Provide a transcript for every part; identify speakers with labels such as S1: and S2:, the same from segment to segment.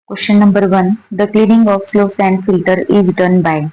S1: Question number 1. The cleaning of slow sand filter is done by.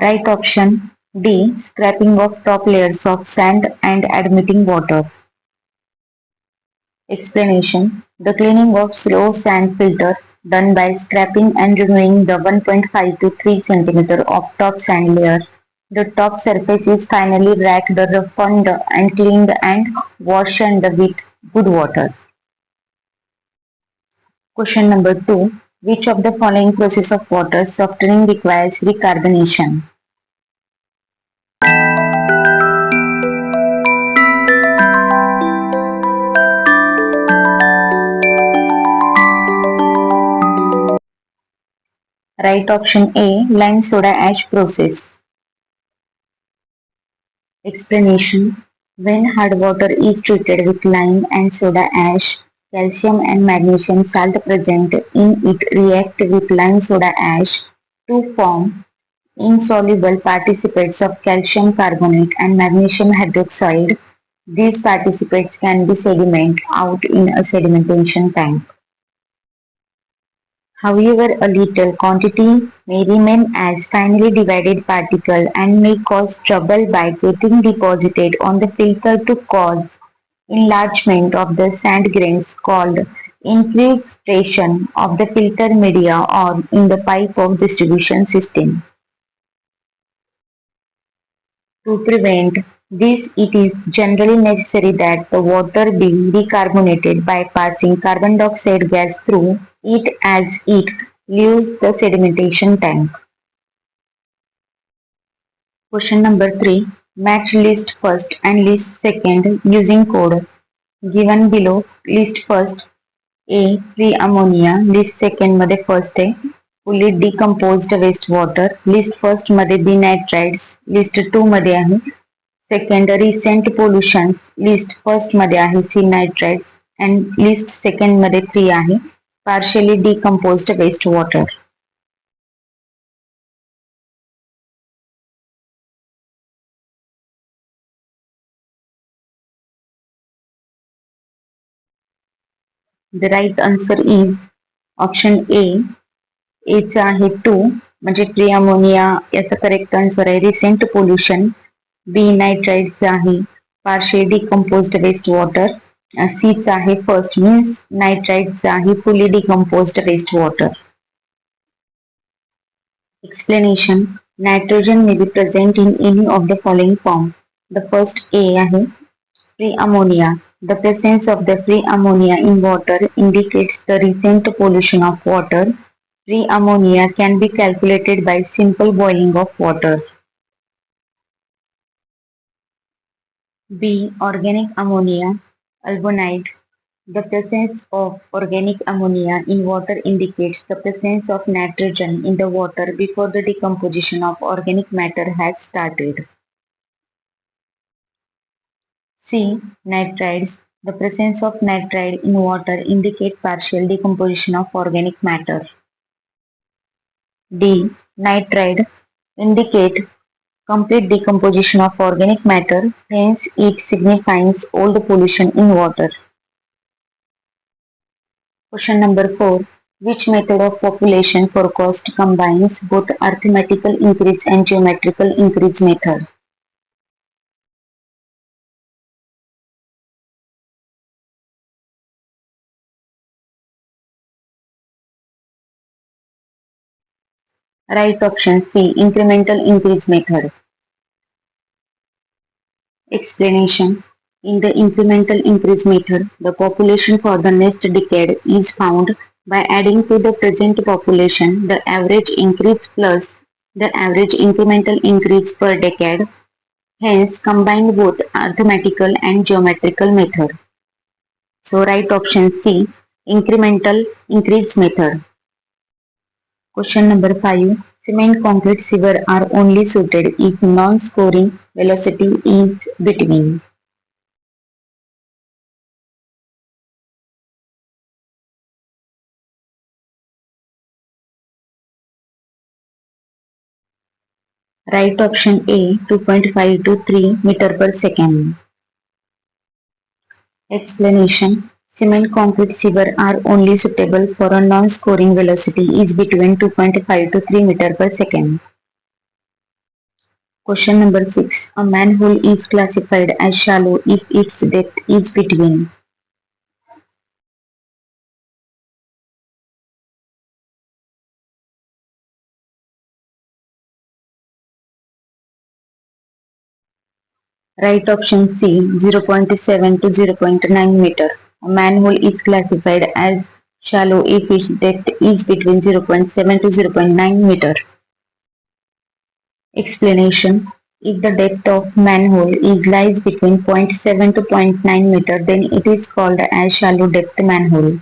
S1: Right option D. Scraping of top layers of sand and admitting water. Explanation. The cleaning of slow sand filter done by scraping and removing the 1.5 to 3 cm of top sand layer. The top surface is finally raked, roughened and cleaned and washed with good water. Question number 2. Which of the following process of water softening requires recarbonation? Right option A. Lime soda ash process. Explanation. When hard water is treated with lime and soda ash, calcium and magnesium salt present in it react with lime soda ash to form insoluble participants of calcium carbonate and magnesium hydroxide. These participants can be sediment out in a sedimentation tank. However, a little quantity may remain as finely divided particle and may cause trouble by getting deposited on the filter to cause enlargement of the sand grains called infiltration of the filter media or in the pipe of distribution system. To prevent this, it is generally necessary that the water be recarbonated by passing carbon dioxide gas through it as it leaves the sedimentation tank. Question number 3. Match list first and list second using code given below. List first A. Free ammonia. List second मध्ये first आहे fully decomposed waste water. List first मध्ये B nitrites. List 2 मध्ये आहे second recent pollution. List first मध्ये आहे C nitrites and list second मध्ये 3 आहे partially decomposed waste water. The right answer is option A. H आहे 2 म्हणजे फ्री अमोनिया याचा करेक्ट आन्सर आहे. रिसेंट पोल्युशन बी नायट्राइट्स आहे पार्शियली डिकम्पोज्ड वेस्ट वॉटर. सीच आहे फर्स्ट मीन्स नायट्राइट्स आहे fully decomposed waste water. Explanation. Nitrogen may be present in any of the following form. The first A आहे free ammonia. The presence of the free ammonia in water indicates the recent pollution of water. Free ammonia can be calculated by simple boiling of water. B. Organic ammonia, albonite. The presence of organic ammonia in water indicates the presence of nitrogen in the water before the decomposition of organic matter has started. C. Nitrides. The presence of nitride in water indicates partial decomposition of organic matter. D. Nitride indicate complete decomposition of organic matter, hence it signifies old pollution in water. Question number 4. Which method of population forecast combines both arithmetical increase and geometrical increase method? Right option C. Incremental increase method. Explanation. In the incremental increase method, the population for the next decade is found by adding to the present population the average increase plus the average incremental increase per decade. Hence, combine both arithmetical and geometrical method. So, right option C, incremental increase method. Question number 5. Cement concrete sewer are only suited if non-scoring velocity is between. Right option A 2.5 to 3 meter per second. Explanation. Cement concrete sewer are only suitable for a non-scoring velocity is between 2.5 to 3 meter per second. Question number 6. A manhole is classified as shallow if its depth is between. Right option C 0.7 to 0.9 meter. A manhole is classified as shallow if its depth is between 0.7 to 0.9 meter. Explanation. If the depth of manhole is lies between 0.7 to 0.9 meter, then it is called as shallow depth manhole.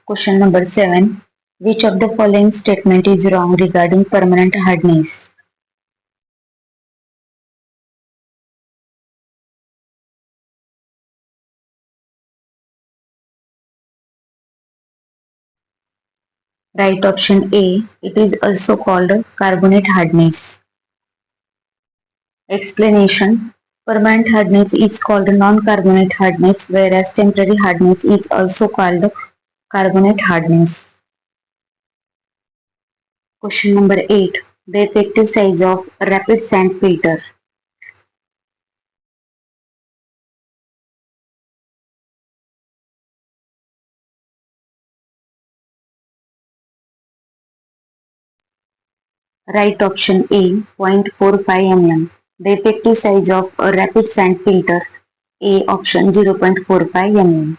S1: Question number 7. Which of the following statement is wrong regarding permanent hardness? Right option A. It is also called carbonate hardness. Explanation. Permanent hardness is called non-carbonate hardness, whereas temporary hardness is also called carbonate hardness. Question number 8. The effective size of a rapid sand filter. Right option A 0.45 mm. The effective size of a rapid sand filter. A option 0.45 mm.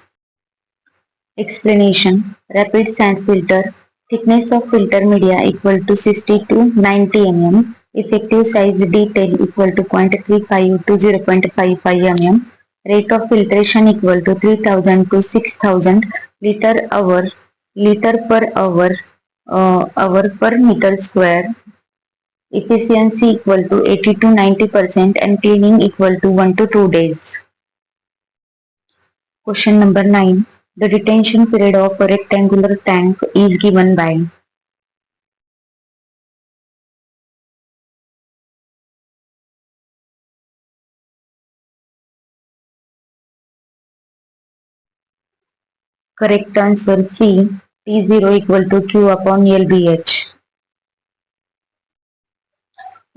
S1: Explanation. Rapid sand filter. Thickness of filter media equal to 60 to 90 mm. Effective size detail equal to 0.35 to 0.55 mm. Rate of filtration equal to 3000 to 6000 liter per hour per meter square. Efficiency equal to 80 to 90% and cleaning equal to 1 to 2 days. Question number 9. The detention period of a rectangular tank is given by. Correct answer C. T0 equal to Q upon LBH.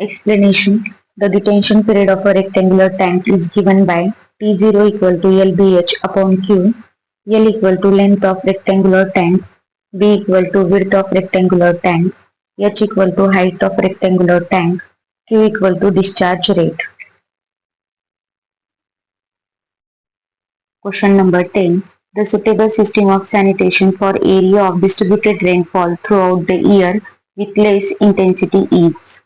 S1: Explanation. The detention period of a rectangular tank is given by T0 equal to LBH upon Q. L equal to length of rectangular tank. B equal to width of rectangular tank. H equal to height of rectangular tank. Q equal to discharge rate. Question number 10. The suitable system of sanitation for area of distributed rainfall throughout the year with less intensity is.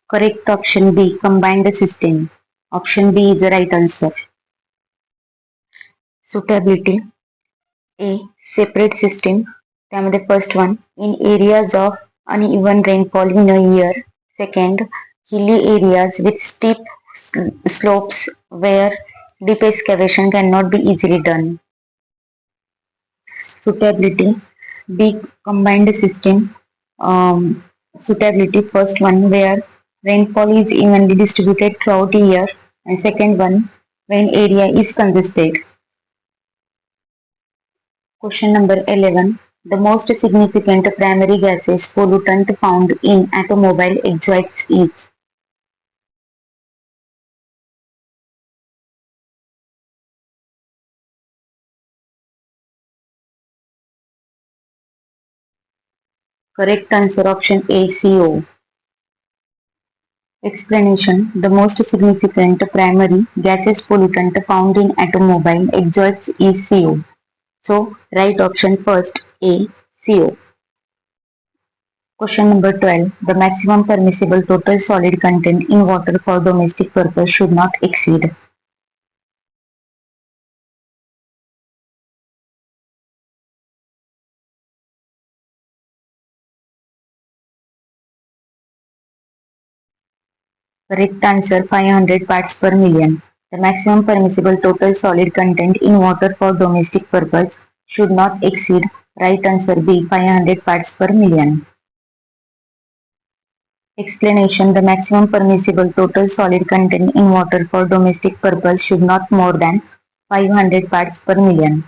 S1: Correct option B. Combined system. Option B is the right answer. Suitability. A. Separate system. त्यामध्ये first one. In areas of uneven rainfall in a year. Second. Hilly areas with steep slopes where deep excavation cannot be easily done. Suitability. B. Combined system. Suitability. First one where rainfall is evenly distributed throughout the year, and second one when area is congested. Question number 11. The most significant primary gases pollutant found in automobile exhaust is. Correct answer option A, CO. Explanation. The most significant primary gases pollutant found in automobile exhausts is CO. So, right option first, A, CO. Question number 12. The maximum permissible total solid content in water for domestic purpose should not exceed. Correct answer 500 parts per million. The maximum permissible total solid content in water for domestic purpose should not exceed. Right answer B 500 parts per million. Explanation: the maximum permissible total solid content in water for domestic purpose should not more than 500 parts per million.